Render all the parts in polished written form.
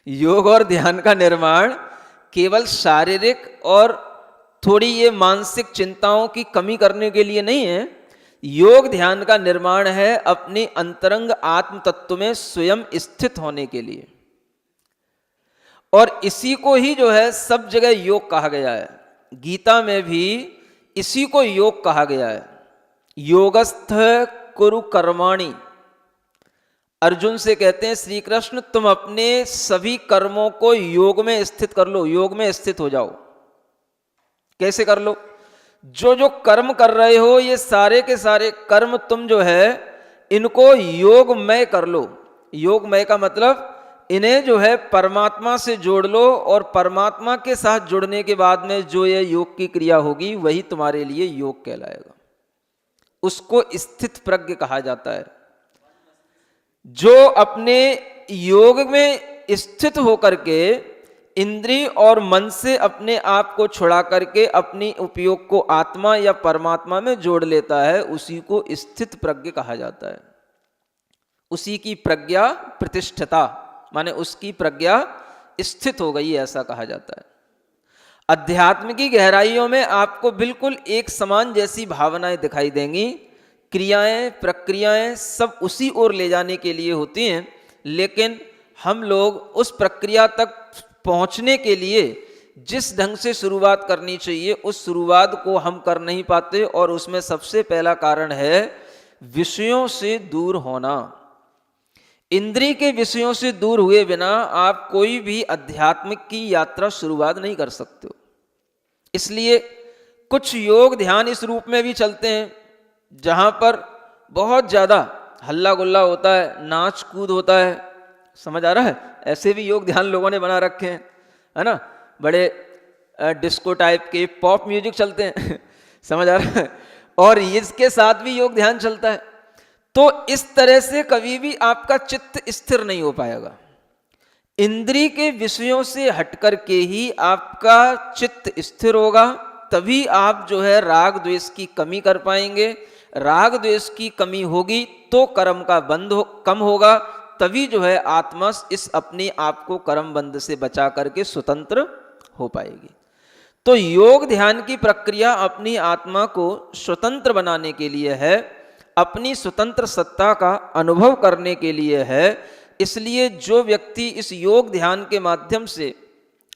योग और ध्यान का निर्माण केवल शारीरिक और थोड़ी ये मानसिक चिंताओं की कमी करने के लिए नहीं है। योग ध्यान का निर्माण है अपने अंतरंग आत्म तत्व में स्वयं स्थित होने के लिए, और इसी को ही जो है सब जगह योग कहा गया है। गीता में भी इसी को योग कहा गया है। योगस्थ कुरु कर्माणि, अर्जुन से कहते हैं श्री कृष्ण तुम अपने सभी कर्मों को योग में स्थित कर लो, योग में स्थित हो जाओ। कैसे कर लो? जो जो कर्म कर रहे हो ये सारे के सारे कर्म तुम जो है इनको योगमय कर लो। योगमय का मतलब इन्हें जो है परमात्मा से जोड़ लो, और परमात्मा के साथ जुड़ने के बाद में जो ये योग की क्रिया होगी वही तुम्हारे लिए योग कहलाएगा। उसको स्थित प्रज्ञ कहा जाता है। जो अपने योग में स्थित होकर के इंद्रिय और मन से अपने आप को छुड़ा करके अपनी उपयोग को आत्मा या परमात्मा में जोड़ लेता है, उसी को स्थित प्रज्ञ कहा जाता है। उसी की प्रज्ञा प्रतिष्ठिता, माने उसकी प्रज्ञा स्थित हो गई, ऐसा कहा जाता है। अध्यात्म की गहराइयों में आपको बिल्कुल एक समान जैसी भावनाएं दिखाई देंगी। क्रियाएं प्रक्रियाएं सब उसी ओर ले जाने के लिए होती हैं, लेकिन हम लोग उस प्रक्रिया तक पहुंचने के लिए जिस ढंग से शुरुआत करनी चाहिए उस शुरुआत को हम कर नहीं पाते, और उसमें सबसे पहला कारण है विषयों से दूर होना। इंद्रिय के विषयों से दूर हुए बिना आप कोई भी आध्यात्मिक की यात्रा शुरुआत नहीं कर सकते हो। इसलिए कुछ योग ध्यान इस रूप में भी चलते हैं जहां पर बहुत ज्यादा हल्ला गुल्ला होता है, नाच कूद होता है, समझ आ रहा है? ऐसे भी योग ध्यान लोगों ने बना रखे हैं, है ना? बड़े डिस्को टाइप के पॉप म्यूजिक चलते हैं समझ आ रहा है? और इसके साथ भी योग ध्यान चलता है। तो इस तरह से कभी भी आपका चित्त स्थिर नहीं हो पाएगा। इंद्रिय के विषयों से हटकर के ही आपका चित्त स्थिर होगा, तभी आप जो है राग द्वेष की कमी कर पाएंगे। राग द्वेष की कमी होगी तो कर्म का बंध कम होगा, तभी जो है आत्मा इस अपने आप को कर्म बंध से बचा करके स्वतंत्र हो पाएगी। तो योग ध्यान की प्रक्रिया अपनी आत्मा को स्वतंत्र बनाने के लिए है, अपनी स्वतंत्र सत्ता का अनुभव करने के लिए है। इसलिए जो व्यक्ति इस योग ध्यान के माध्यम से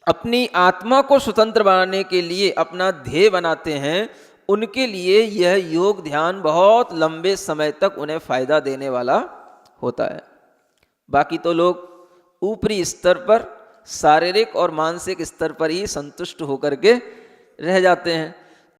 अपनी आत्मा को स्वतंत्र बनाने के लिए अपना ध्येय बनाते हैं, उनके लिए यह योग ध्यान बहुत लंबे समय तक उन्हें फायदा देने वाला होता है। बाकी तो लोग ऊपरी स्तर पर शारीरिक और मानसिक स्तर पर ही संतुष्ट होकर के रह जाते हैं।